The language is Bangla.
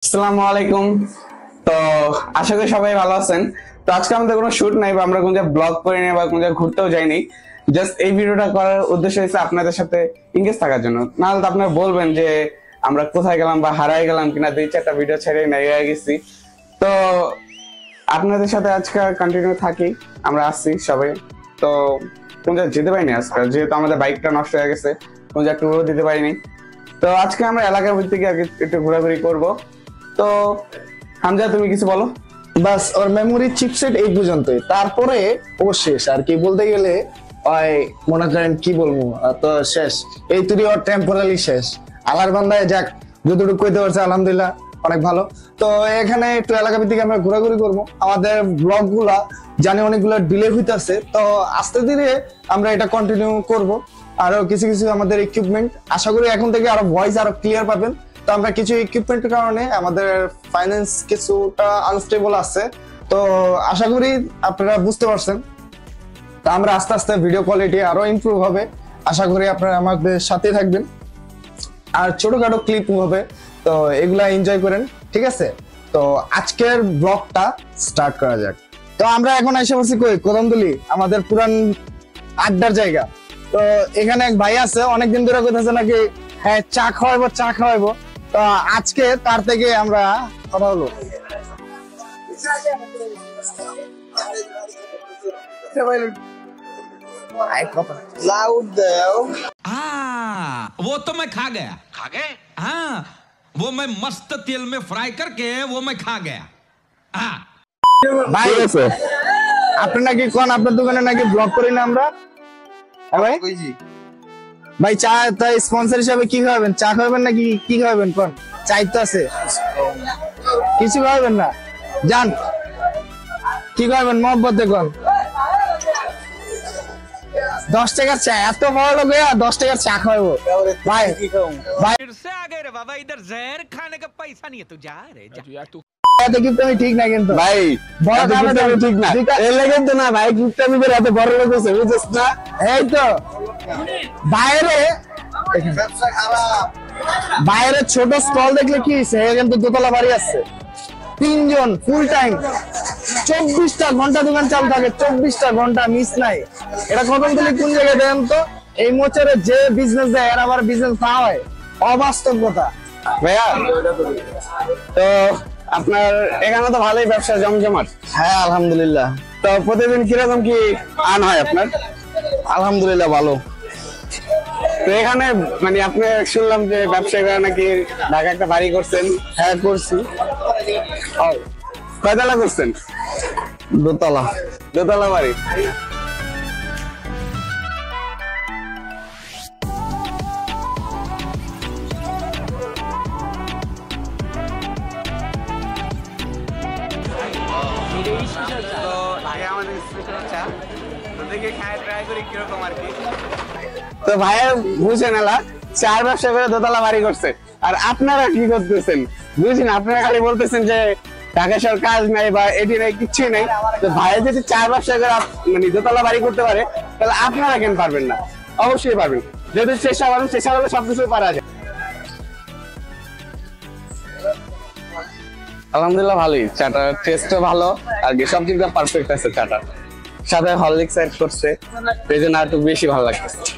আসসালামু আলাইকুম। তো আশা করি সবাই ভালো আছেন। তো আজকে আমাদের কোনো শুট নাই বা আমরা কোনো জায়গায় ব্লগ করিনি বা কোনো জায়গায় ঘুরতেও যাইনি। জাস্ট এই ভিডিওটা করার উদ্দেশ্য হচ্ছে আপনাদের সাথে ইংগেজ থাকার জন্য। নাহলে তো আপনারা বলবেন যে আমরা কোথায় গেলাম বা হারাই গেলাম কিনা, 2-4টা ভিডিও ছেড়ে নাই হয়ে গেছি। তো আপনাদের সাথে আজকে কন্টিনিউ থাকি, আমরা আসছি সবাই। তো কোন জায়গায় যেতে পারিনি আজকে, যেহেতু আমাদের বাইকটা নষ্ট হয়ে গেছে, কোন জায়গায় ট্যুরও দিতে পারিনি। তো আজকে আমরা এলাকার ভিত্তিকে একটু ঘোরাঘুরি করব। তো হামজা, তুমি কিছু বলো। বাস ওর মেমোরি চিপসেট এই পর্যন্তই, তারপরে ও শেষ। আর কি বলতে গেলে ওই মনে করেন কি বলবো, তো শেষ এই তুই ওর টেম্পোরালি শেষ। আল্লাহর বান্দায় যাক যতটুকু কইতে পারছে আলহামদুলিল্লাহ অনেক ভালো। তো এখানে একটু এলাকা ভিত্তিক আমরা ঘোরাঘুরি করবো। আমাদের ব্লগ গুলা জানি অনেকগুলো ডিলে হইতেছে, তো আস্তে ধীরে আমরা এটা কন্টিনিউ করব। আরো কিছু কিছু আমাদের ইকুইপমেন্ট আশা করি এখন থেকে আরো ভয়েস আরো ক্লিয়ার পাবেন। তো আমরা কিছু ইকুইপমেন্টের কারণে আমাদের ফাইন্যান্স কিছুটা আনস্টেবল আছে, তো আশা করি আপনারা বুঝতে পারছেন। তো আমরা আস্তে আস্তে ভিডিও কোয়ালিটি আরো ইমপ্রুভ হবে, আশা করি আপনারা আমাদের সাথে থাকবেন। আর ছোটখাটো ক্লিপ হবে, তো এগুলা এনজয় করেন, ঠিক আছে? তো আজকের ব্লগটা স্টার্ট করা যাক। তো আমরা এখন এসে বসি কই, কদমতলী, আমাদের পুরান আড্ডার জায়গা। তো এখানে এক ভাই আছে, অনেকদিন ধরে কইতেছে নাকি হ্যাঁ চা খাওয়াইবো। তো আজকে তার থেকে আমরা কথা হলো। वो तो मैं खा गया। खा गए? हाँ, वो मैं मस्त तेल में फ्राई करके वो मैं खा गया। हाँ। ভাই আপনি নাকি কোন আপনার দোকানে নাকি ব্লগ করি না আমরা? হ্যাঁ ভাই ভাই চা তাই স্পন্সর হিসাবে কি খাবেন? চা খাবেন নাকি কি খাবেন? কোন চাই তো আছে, কিছু খাবেন না? জান কি খাবেন মহব্বতে কোন? 10 টাকার চা, এত বড় লোক 10 টাকার চা খাওয়াবো ভাই? ভাই फिर से आ गए रे बाबा, इधर जहर खाने का पैसा नहीं है, तू जा रे जा। এত কিন্তু আমি ঠিক না, কিন্তু ভাই বড় এত কামে কিপটামি ঠিক না, এর লাগে তো না ভাই, কিপটামি করে এত বড় লোক হচ্ছে, বুঝছিস না? এই তো বাইরে বাইরে ছোট স্টল দেখলে কি হইছে, কিন্তু দোতলা বাড়ি আছে, 3 জন ফুল টাইম 24টা ঘন্টা দোকান চালু থাকে, 24টা ঘন্টা মিস নাই। এটা কদমতলী কোন জায়গায় দেন তো? এই মোচরে যে বিজনেস দেয় এর আবার বিজনেস না হয়, অবাস্তব কথা ভাইয়া। তো আপনার এখানে তো ভালোই ব্যবসা জমজমাট। হ্যাঁ আলহামদুলিল্লাহ। তো প্রতিদিন কিরকম কি আন হয় আপনার? আলহামদুলিল্লাহ ভালো। তো এখানে মানে আপনি শুনলাম যে ব্যবসায়ী নাকি ঢাকা একটা বাড়ি করছেন। হ্যাঁ করছি। কয়তলা করছেন? দোতলা। দোতলা বাড়ি। তো ভাইয়া বুঝেন এলা চার ব্যবসা করে দোতলা বাড়ি করছে, আর আপনারা কি করতেছেন বুঝছেন? আপনারা খালি বলতেছেন যে ঢাকা শহর কাজ নাই বা এটি নাই, কিচ্ছুই নাই। তো ভাইয়া যদি চার ব্যবসা করে মানে দোতলা বাড়ি করতে পারে, তাহলে আপনারা কেন পারবেন না? অবশ্যই পারবেন, যদি চেষ্টা করেন, চেষ্টা করলে সবকিছু পারা যায়। আলহামদুলিল্লাহ ভালোই, চাটা টেস্টও ভালো, আর কি সব দিকটা পারফেক্ট আছে চাটা। সাথে হরলিক্স অ্যাড করছে, এই জন্য আর একটু বেশি ভালো লাগছে।